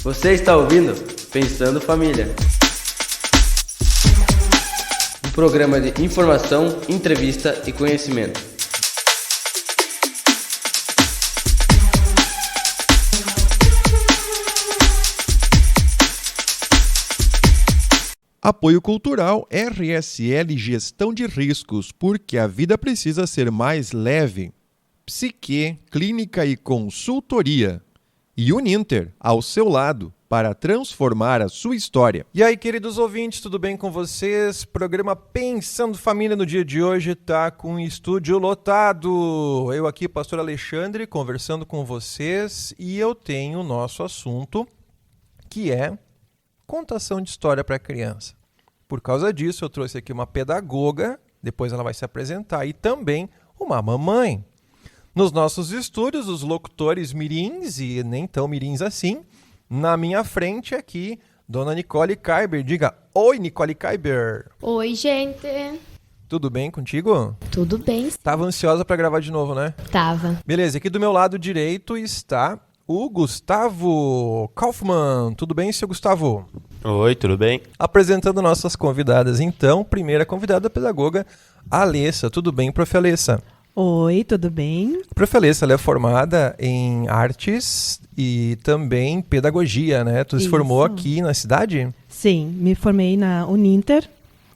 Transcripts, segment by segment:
Você está ouvindo Pensando Família, um programa de informação, entrevista e conhecimento. Apoio Cultural RSL Gestão de Riscos, porque a vida precisa ser mais leve. Psique, Clínica e Consultoria. E Uninter, ao seu lado, para transformar a sua história. E aí, queridos ouvintes, tudo bem com vocês? Programa Pensando Família no dia de hoje está com o estúdio lotado. Eu aqui, Pastor Alexandre, conversando com vocês, e eu tenho o nosso assunto, que é contação de história para criança. Por causa disso, eu trouxe aqui uma pedagoga, depois ela vai se apresentar, e também uma mamãe. Nos nossos estúdios, os locutores mirins, e nem tão mirins assim, na minha frente aqui, Dona Nicole Kaiber. Diga, oi, Nicole Kaiber. Oi, gente. Tudo bem contigo? Tudo bem? Tava ansiosa para gravar de novo, né? Tava. Beleza, aqui do meu lado direito está o Gustavo Kaufmann. Tudo bem, seu Gustavo? Oi, tudo bem? Apresentando nossas convidadas, então, primeira convidada, a pedagoga Alessa. Tudo bem, prof. Alessa? Oi, tudo bem? Prof. Alessa, ela é formada em artes e também pedagogia, né? Tu se formou aqui na cidade? Sim, me formei na Uninter,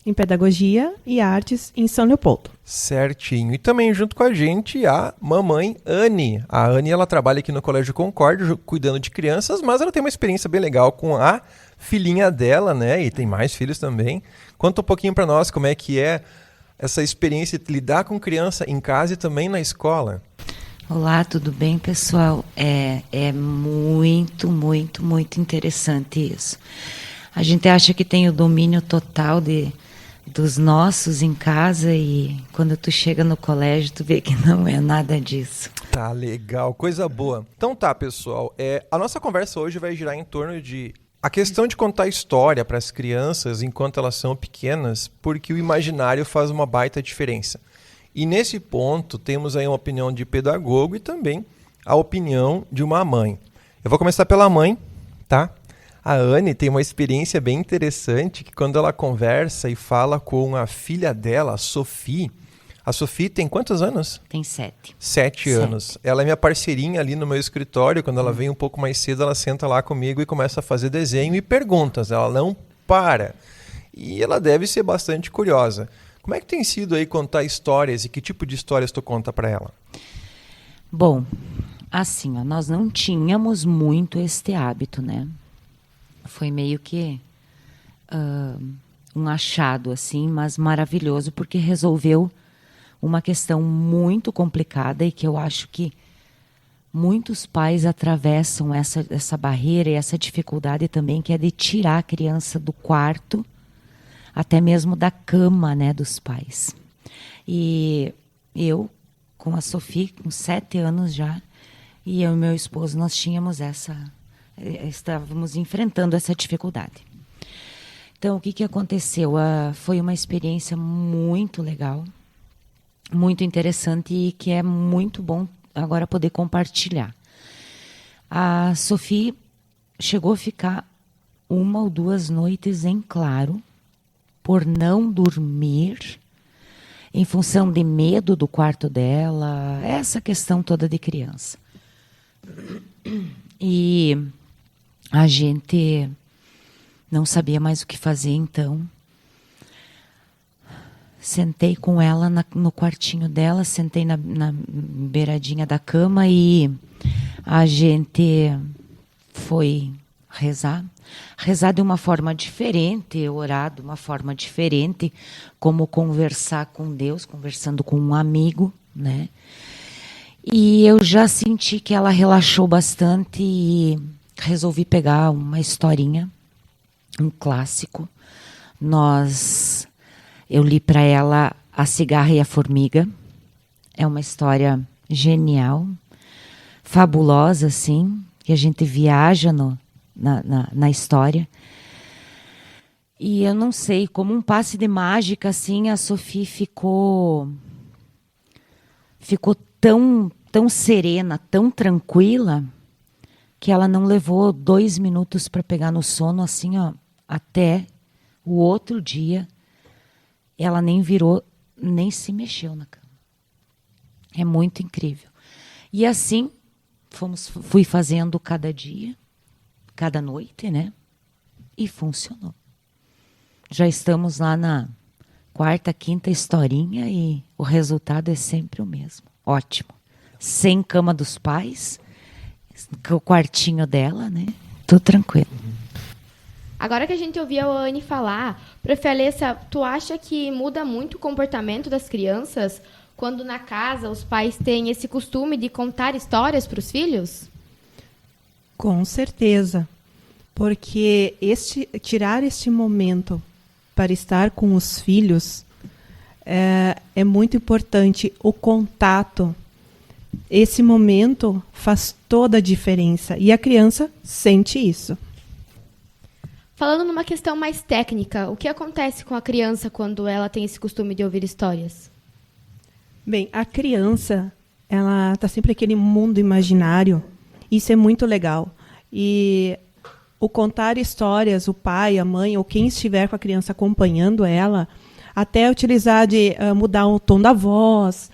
em pedagogia e artes em São Leopoldo. Certinho. E também junto com a gente a mamãe Anne. A Anne, ela trabalha aqui no Colégio Concórdia, cuidando de crianças, mas ela tem uma experiência bem legal com a filhinha dela, né? E tem mais filhos também. Conta um pouquinho para nós como é que é essa experiência de lidar com criança em casa e também na escola. Olá, tudo bem, pessoal? É muito interessante isso. A gente acha que tem o domínio total dos nossos em casa e quando tu chega no colégio, tu vê que não é nada disso. Tá, legal, coisa boa. Então tá, pessoal, a nossa conversa hoje vai girar em torno de a questão de contar história para as crianças enquanto elas são pequenas, porque o imaginário faz uma baita diferença. E nesse ponto temos aí uma opinião de pedagogo e também a opinião de uma mãe. Eu vou começar pela mãe, tá? A Anne tem uma experiência bem interessante que quando ela conversa e fala com a filha dela, a Sophie tem quantos anos? Tem 7. 7 anos. Ela é minha parceirinha ali no meu escritório. Quando ela vem um pouco mais cedo, ela senta lá comigo e começa a fazer desenho e perguntas. Ela não para. E ela deve ser bastante curiosa. Como é que tem sido aí contar histórias e que tipo de histórias tu conta para ela? Bom, assim, nós não tínhamos muito este hábito, né? Foi meio que um achado, assim, mas maravilhoso, porque resolveu uma questão muito complicada e que eu acho que muitos pais atravessam essa barreira e essa dificuldade também, que é de tirar a criança do quarto, até mesmo da cama, né, dos pais. E eu, com a Sophie, com 7 anos já, e eu e meu esposo, nós tínhamos estávamos enfrentando essa dificuldade. Então, o que aconteceu? Foi uma experiência muito legal, muito interessante e que é muito bom agora poder compartilhar. A Sophie chegou a ficar 1 ou 2 noites em claro por não dormir em função de medo do quarto dela, essa questão toda de criança. E a gente não sabia mais o que fazer, então sentei com ela no quartinho dela, sentei na beiradinha da cama e a gente foi rezar de uma forma diferente, orar de uma forma diferente, como conversar com Deus, conversando com um amigo, né? E eu já senti que ela relaxou bastante e resolvi pegar uma historinha, um clássico. Eu li para ela A Cigarra e a Formiga. É uma história genial, fabulosa, assim, que a gente viaja na história. E eu não sei, como um passe de mágica, assim, a Sophie ficou tão serena, tão tranquila, que ela não levou 2 minutos para pegar no sono, assim, ó, até o outro dia. Ela nem virou, nem se mexeu na cama. É muito incrível. E assim, fui fazendo cada dia, cada noite, né? E funcionou. Já estamos lá na 4ª, 5ª historinha e o resultado é sempre o mesmo. Ótimo. Sem cama dos pais, o quartinho dela, né? Tudo tranquilo. Agora que a gente ouviu a Anne falar, Prof. Alessa, tu acha que muda muito o comportamento das crianças quando na casa os pais têm esse costume de contar histórias para os filhos? Com certeza, porque tirar este momento para estar com os filhos é muito importante. O contato, esse momento faz toda a diferença e a criança sente isso. Falando numa questão mais técnica, o que acontece com a criança quando ela tem esse costume de ouvir histórias? Bem, a criança, ela está sempre naquele mundo imaginário. Isso é muito legal. E o contar histórias, o pai, a mãe, ou quem estiver com a criança acompanhando ela, até utilizar de mudar o tom da voz,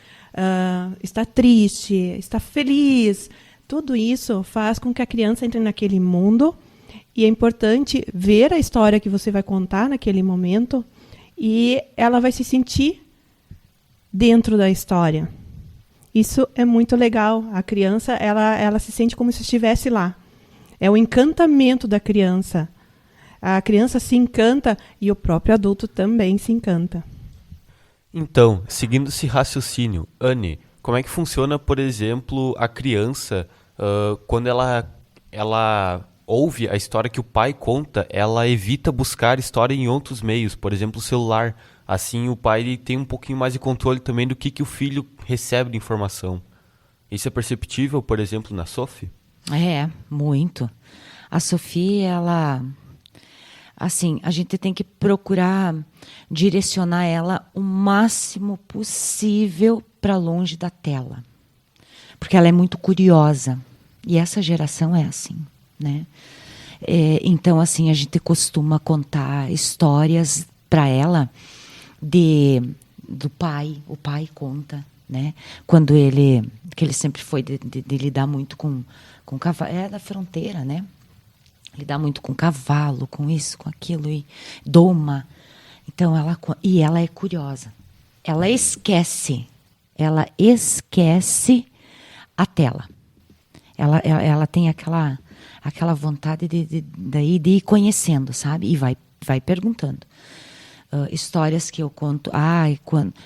estar triste, estar feliz, tudo isso faz com que a criança entre naquele mundo. E é importante ver a história que você vai contar naquele momento e ela vai se sentir dentro da história. Isso é muito legal. A criança, ela se sente como se estivesse lá. É o encantamento da criança. A criança se encanta e o próprio adulto também se encanta. Então, seguindo esse raciocínio, Anne, como é que funciona, por exemplo, a criança quando ela ouve a história que o pai conta, ela evita buscar história em outros meios, por exemplo, o celular. Assim, o pai ele tem um pouquinho mais de controle também do que o filho recebe de informação. Isso é perceptível, por exemplo, na Sophie? É, muito. A Sophie, ela... Assim, a gente tem que procurar direcionar ela o máximo possível para longe da tela. Porque ela é muito curiosa. E essa geração é assim, né? Então, assim, a gente costuma contar histórias para ela do pai. O pai conta, né? Quando que ele sempre foi de lidar muito com cavalo. É da fronteira, né? Lidar muito com cavalo, com isso, com aquilo, e doma. Então, ela é curiosa. Ela esquece a tela. Ela tem aquela vontade de ir conhecendo, sabe? E vai perguntando. Histórias que eu conto.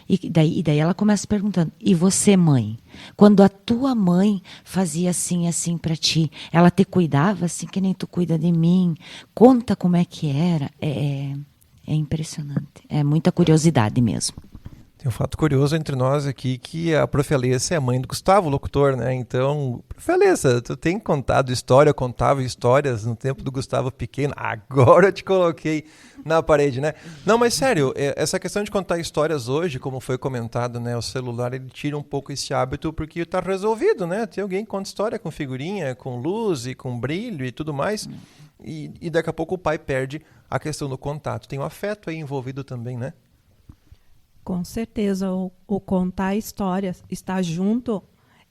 E daí ela começa perguntando. E você, mãe? Quando a tua mãe fazia assim para ti, ela te cuidava assim que nem tu cuida de mim? Conta como é que era. É impressionante. É muita curiosidade mesmo. Tem um fato curioso entre nós aqui que a Prof. Alessa é a mãe do Gustavo, locutor, né? Então, Prof. Alessa, tu tem contava histórias no tempo do Gustavo pequeno. Agora eu te coloquei na parede, né? Não, mas sério, essa questão de contar histórias hoje, como foi comentado, né? O celular, ele tira um pouco esse hábito porque tá resolvido, né? Tem alguém que conta história com figurinha, com luz e com brilho e tudo mais. E daqui a pouco o pai perde a questão do contato. Tem o afeto aí envolvido também, né? Com certeza, o contar histórias, estar junto,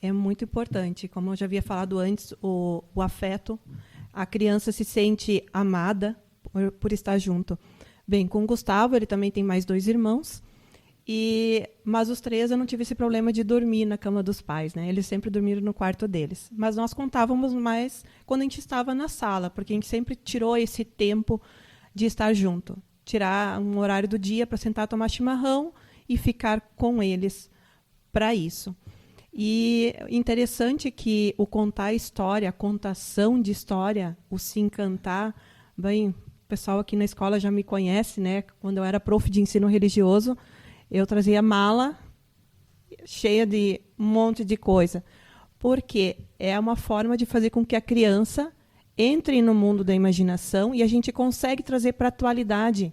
é muito importante. Como eu já havia falado antes, o afeto, a criança se sente amada por estar junto. Bem, com o Gustavo, ele também tem mais 2 irmãos, mas os 3 eu não tive esse problema de dormir na cama dos pais, né? Eles sempre dormiram no quarto deles. Mas nós contávamos mais quando a gente estava na sala, porque a gente sempre tirou esse tempo de estar junto. Tirar um horário do dia para sentar, tomar chimarrão e ficar com eles para isso. E interessante que o contar história, a contação de história, o se encantar, bem, o pessoal aqui na escola já me conhece, né? Quando eu era prof de ensino religioso, eu trazia mala cheia de um monte de coisa, porque é uma forma de fazer com que a criança entre no mundo da imaginação e a gente consegue trazer para a atualidade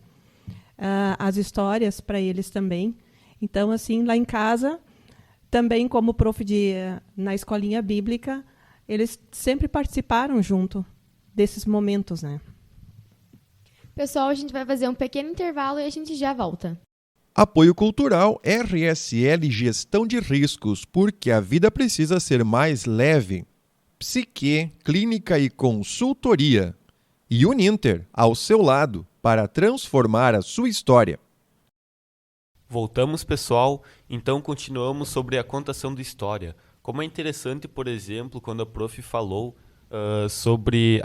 as histórias para eles também. Então, assim, lá em casa, também como prof na escolinha bíblica, eles sempre participaram junto desses momentos, né? Pessoal, a gente vai fazer um pequeno intervalo e a gente já volta. Apoio Cultural RSL Gestão de Riscos, porque a vida precisa ser mais leve. Psique, Clínica e Consultoria. E Uninter, ao seu lado, para transformar a sua história. Voltamos, pessoal. Então, continuamos sobre a contação de história. Como é interessante, por exemplo, quando a prof falou sobre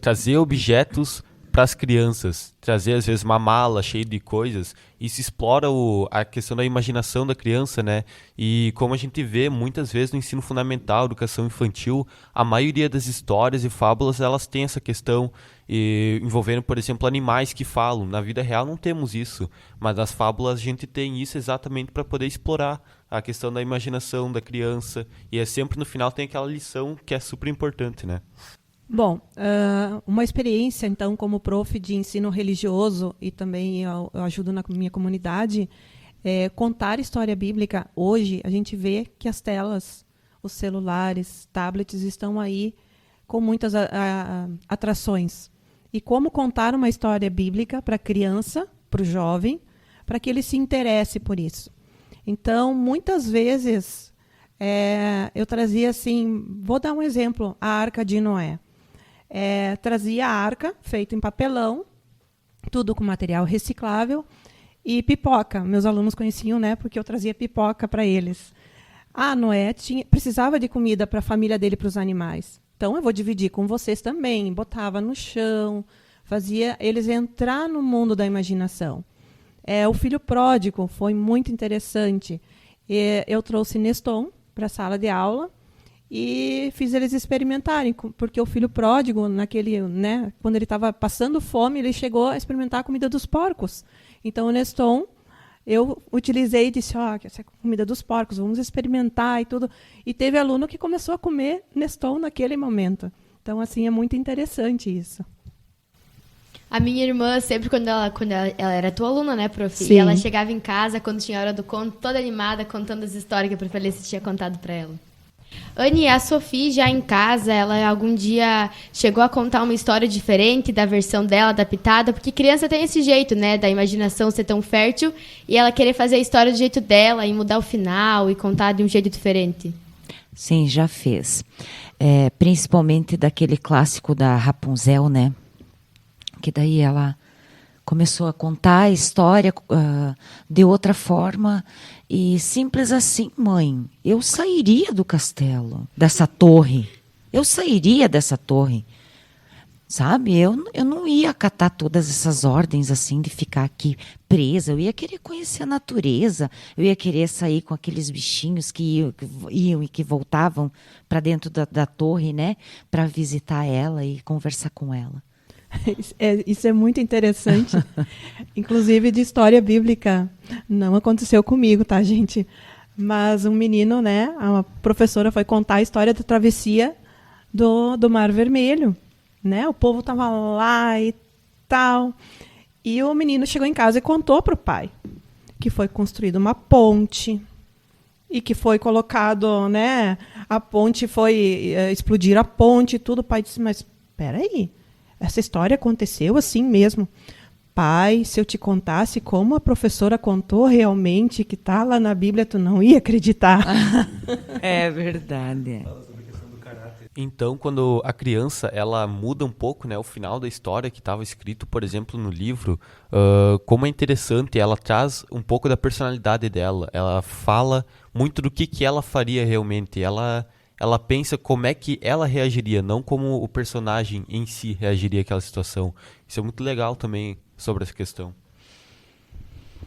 trazer objetos para as crianças, trazer às vezes uma mala cheia de coisas, isso explora a questão da imaginação da criança, né? E como a gente vê muitas vezes no ensino fundamental, educação infantil, a maioria das histórias e fábulas, elas têm essa questão envolvendo, por exemplo, animais que falam. Na vida real não temos isso, mas nas fábulas a gente tem isso exatamente para poder explorar a questão da imaginação da criança, e é sempre no final tem aquela lição que é super importante, né? Bom, uma experiência, então, como prof de ensino religioso, e também eu ajudo na minha comunidade, contar história bíblica. Hoje, a gente vê que as telas, os celulares, tablets estão aí com muitas atrações. E como contar uma história bíblica para a criança, para o jovem, para que ele se interesse por isso. Então, muitas vezes, eu trazia assim, vou dar um exemplo, a Arca de Noé. Trazia a arca, feita em papelão, tudo com material reciclável, e pipoca. Meus alunos conheciam, né, porque eu trazia pipoca para eles. Noé precisava de comida para a família dele e para os animais. Então, eu vou dividir com vocês também. Botava no chão, fazia eles entrar no mundo da imaginação. O filho pródigo foi muito interessante. Eu trouxe Neston para a sala de aula, e fiz eles experimentarem, porque o filho pródigo, quando ele estava passando fome, ele chegou a experimentar a comida dos porcos. Então, o Neston, eu utilizei e disse, essa é a comida dos porcos, vamos experimentar e tudo. E teve aluno que começou a comer Neston naquele momento. Então, assim, é muito interessante isso. A minha irmã, sempre quando ela era tua aluna, né, prof? Sim. E ela chegava em casa, quando tinha a hora do conto, toda animada, contando as histórias que a prof Alice tinha contado para ela. Anne, a Sophie já em casa, ela algum dia chegou a contar uma história diferente da versão dela, adaptada, porque criança tem esse jeito, né, da imaginação ser tão fértil e ela querer fazer a história do jeito dela e mudar o final e contar de um jeito diferente. Sim, já fez. Principalmente daquele clássico da Rapunzel, né? Que daí ela começou a contar a história de outra forma e simples assim, mãe, eu sairia do castelo, dessa torre. Eu sairia dessa torre. Sabe, eu não ia acatar todas essas ordens assim de ficar aqui presa. Eu ia querer conhecer a natureza. Eu ia querer sair com aqueles bichinhos que iam e que voltavam para dentro da torre, né? Para visitar ela e conversar com ela. Isso é muito interessante. Inclusive de história bíblica. Não aconteceu comigo, tá, gente? Mas um menino, né? A professora foi contar a história da travessia do Mar Vermelho. Né? O povo estava lá e tal. E o menino chegou em casa e contou para o pai que foi construída uma ponte e que foi colocado, né? A ponte foi explodir a ponte e tudo. O pai disse, mas espera aí, essa história aconteceu assim mesmo? Pai, se eu te contasse como a professora contou realmente, que está lá na Bíblia, tu não ia acreditar. É verdade. Então, quando a criança ela muda um pouco, né, o final da história que estava escrito, por exemplo, no livro, como é interessante, ela traz um pouco da personalidade dela. Ela fala muito do que ela faria realmente. Ela pensa como é que ela reagiria, não como o personagem em si reagiria àquela situação. Isso é muito legal também sobre essa questão.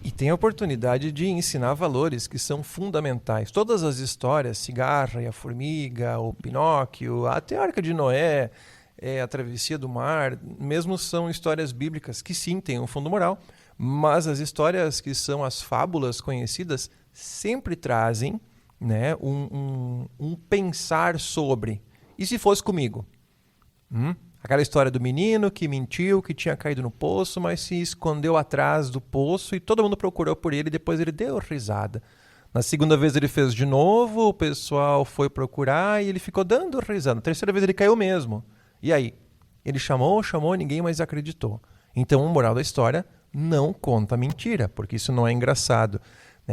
E tem a oportunidade de ensinar valores que são fundamentais. Todas as histórias, Cigarra e a Formiga, o Pinóquio, até a Arca de Noé, a Travessia do Mar, mesmo são histórias bíblicas que sim, têm um fundo moral, mas as histórias que são as fábulas conhecidas sempre trazem, né, um pensar sobre. E se fosse comigo? Aquela história do menino que mentiu, que tinha caído no poço, mas se escondeu atrás do poço e todo mundo procurou por ele e depois ele deu risada. Na segunda vez ele fez de novo, o pessoal foi procurar e ele ficou dando risada. Na terceira vez ele caiu mesmo. E aí? Ele chamou, ninguém mais acreditou. Então, o moral da história, não conta mentira, porque isso não é engraçado.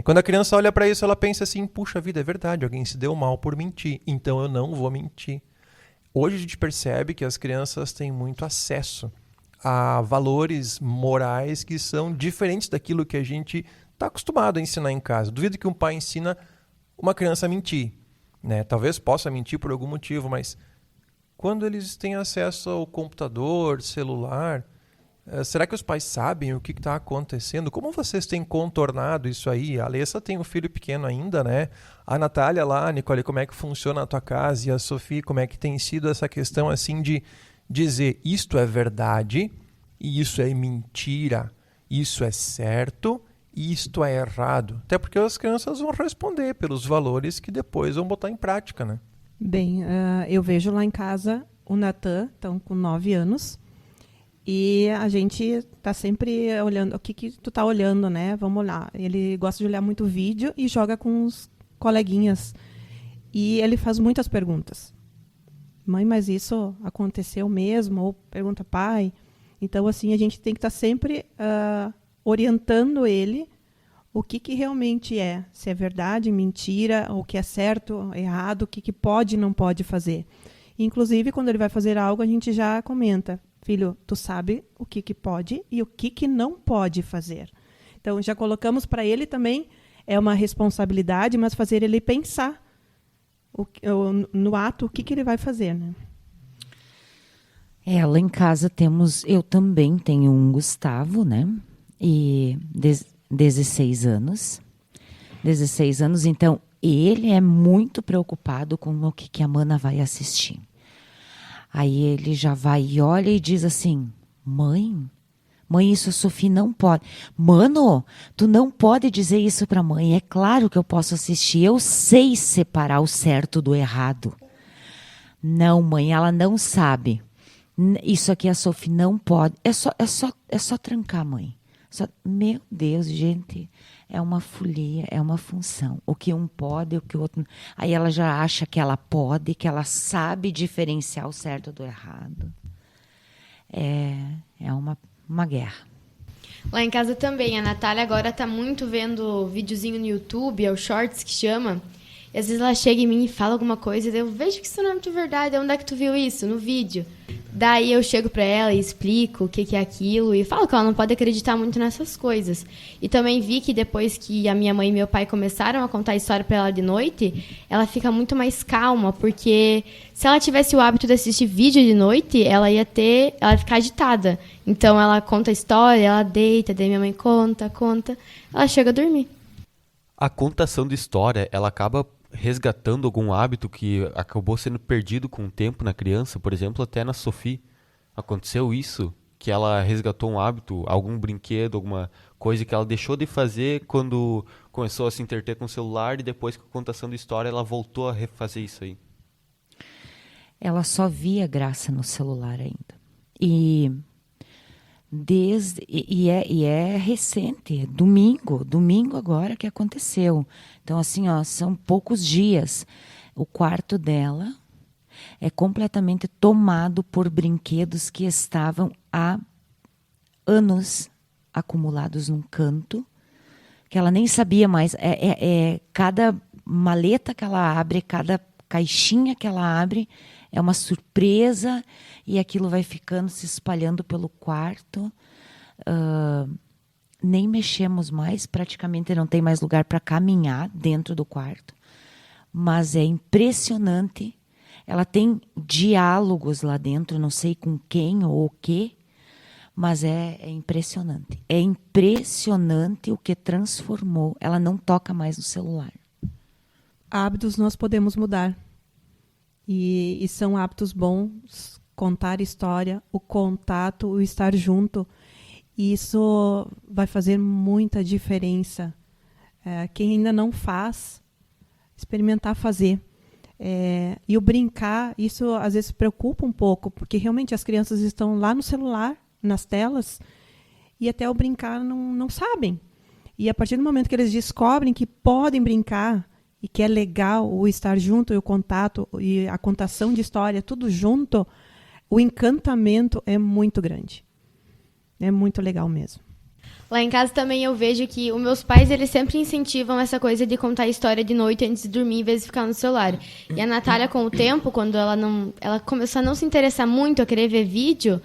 Quando a criança olha para isso, ela pensa assim, puxa vida, é verdade, alguém se deu mal por mentir, então eu não vou mentir. Hoje a gente percebe que as crianças têm muito acesso a valores morais que são diferentes daquilo que a gente está acostumado a ensinar em casa. Duvido que um pai ensina uma criança a mentir. Talvez possa mentir por algum motivo, mas quando eles têm acesso ao computador, celular, será que os pais sabem o que está acontecendo? Como vocês têm contornado isso aí? A Alessa tem um filho pequeno ainda, né? A Natália lá, Nicole, como é que funciona a tua casa? E a Sofia, como é que tem sido essa questão assim de dizer isto é verdade e isso é mentira, isso é certo e isto é errado? Até porque as crianças vão responder pelos valores que depois vão botar em prática, né? Bem, eu vejo lá em casa o Natan, então com 9 anos, e a gente está sempre olhando, o que tu tá olhando, né? Vamos olhar. Ele gosta de olhar muito vídeo e joga com os coleguinhas. E ele faz muitas perguntas. Mãe, mas isso aconteceu mesmo? Ou pergunta, pai. Então, assim, a gente tem que estar sempre orientando ele o que realmente é. Se é verdade, mentira, o que é certo, errado, o que pode e não pode fazer. Inclusive, quando ele vai fazer algo, a gente já comenta. Filho, tu sabe o que pode e o que não pode fazer. Então, já colocamos para ele também, é uma responsabilidade, mas fazer ele pensar no ato o que ele vai fazer, né? Lá em casa eu também tenho um Gustavo, né? E 16 anos. 16 anos, então ele é muito preocupado com o que a Mana vai assistir. Aí ele já vai e olha e diz assim, mãe, isso a Sofia não pode. Mano, tu não pode dizer isso pra mãe. É claro que eu posso assistir. Eu sei separar o certo do errado. Não, mãe, ela não sabe. Isso aqui a Sofia não pode. É só trancar, mãe. Meu Deus, gente, é uma folia, é uma função. O que um pode, o que o outro não. Aí ela já acha que ela pode, que ela sabe diferenciar o certo do errado. É uma guerra. Lá em casa também, a Natália agora tá muito vendo videozinho no YouTube, é o Shorts que chama. E às vezes ela chega em mim e fala alguma coisa, e eu vejo que isso não é muito verdade. Onde é que tu viu isso? No vídeo. Daí eu chego pra ela e explico o que é aquilo e falo que ela não pode acreditar muito nessas coisas. E também vi que depois que a minha mãe e meu pai começaram a contar a história pra ela de noite, ela fica muito mais calma, porque se ela tivesse o hábito de assistir vídeo de noite, ela ia ficar agitada. Então ela conta a história, ela deita, daí minha mãe conta, ela chega a dormir. A contação de história, ela acaba resgatando algum hábito que acabou sendo perdido com o tempo na criança, por exemplo, até na Sofia. Aconteceu isso? Que ela resgatou um hábito, algum brinquedo, alguma coisa que ela deixou de fazer quando começou a se entreter com o celular e depois com a contação de história ela voltou a refazer isso aí? Ela só via graça no celular ainda. E é recente, é domingo agora que aconteceu. Então, assim, são poucos dias. O quarto dela é completamente tomado por brinquedos que estavam há anos acumulados num canto, que ela nem sabia mais. Cada maleta que ela abre, cada caixinha que ela abre, é uma surpresa e aquilo vai ficando, se espalhando pelo quarto. Nem mexemos mais, praticamente não tem mais lugar para caminhar dentro do quarto. Mas é impressionante. Ela tem diálogos lá dentro, não sei com quem ou o quê, mas é impressionante. É impressionante o que transformou. Ela não toca mais no celular. Hábitos nós podemos mudar. E são hábitos bons, contar história, o contato, o estar junto. Isso vai fazer muita diferença. Quem ainda não faz, experimentar fazer. E o brincar, isso às vezes preocupa um pouco, porque realmente as crianças estão lá no celular, nas telas, e até o brincar não sabem. E a partir do momento que eles descobrem que podem brincar e que é legal o estar junto e o contato e a contação de história, tudo junto, o encantamento é muito grande. É muito legal mesmo. Lá em casa também eu vejo que os meus pais, eles sempre incentivam essa coisa de contar história de noite antes de dormir, em vez de ficar no celular. E a Natália, com o tempo, quando ela começou a não se interessar muito, a querer ver vídeo,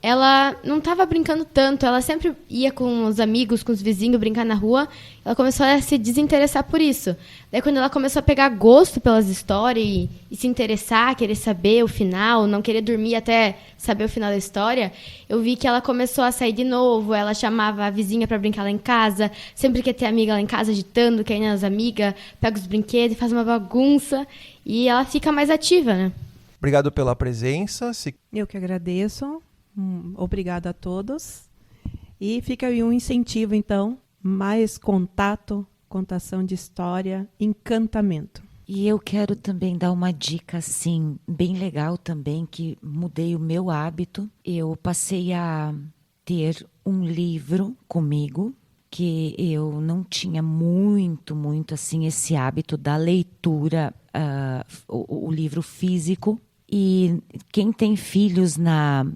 ela não estava brincando tanto. Ela sempre ia com os amigos, com os vizinhos, brincar na rua. Ela começou a se desinteressar por isso. Daí, quando ela começou a pegar gosto pelas histórias e se interessar, querer saber o final, não querer dormir até saber o final da história, eu vi que ela começou a sair de novo. Ela chamava a vizinha para brincar lá em casa. Sempre quer ter amiga lá em casa agitando, quer ir nas amigas, pega os brinquedos e faz uma bagunça. E ela fica mais ativa, né? Obrigado pela presença. Eu que agradeço. Obrigada a todos. E fica aí um incentivo, então, mais contato, contação de história, encantamento. E eu quero também dar uma dica, assim, bem legal também, que mudei o meu hábito. Eu passei a ter um livro comigo, que eu não tinha muito, assim, esse hábito da leitura, o livro físico. E quem tem filhos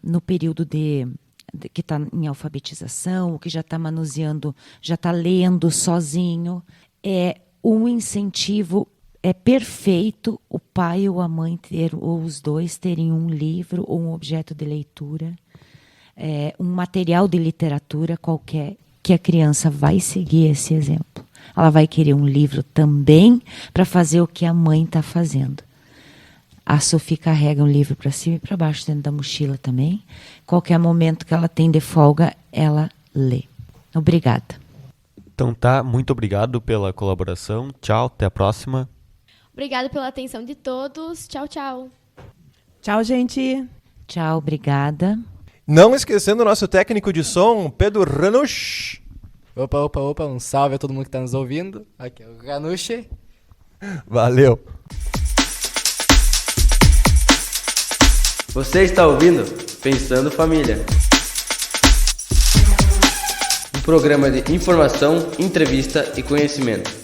no período que está em alfabetização, que já está manuseando, já está lendo sozinho, é um incentivo, é perfeito o pai ou a mãe ou os dois terem um livro ou um objeto de leitura, um material de literatura qualquer, que a criança vai seguir esse exemplo. Ela vai querer um livro também para fazer o que a mãe está fazendo. A Sofia carrega um livro para cima e para baixo dentro da mochila também. Qualquer momento que ela tem de folga, ela lê. Obrigada. Então tá, muito obrigado pela colaboração. Tchau, até a próxima. Obrigada pela atenção de todos. Tchau, tchau. Tchau, gente. Tchau, obrigada. Não esquecendo o nosso técnico de som, Pedro Ranush. Opa, um salve a todo mundo que está nos ouvindo. Aqui é o Ranush. Valeu. Você está ouvindo Pensando Família. Um programa de informação, entrevista e conhecimento.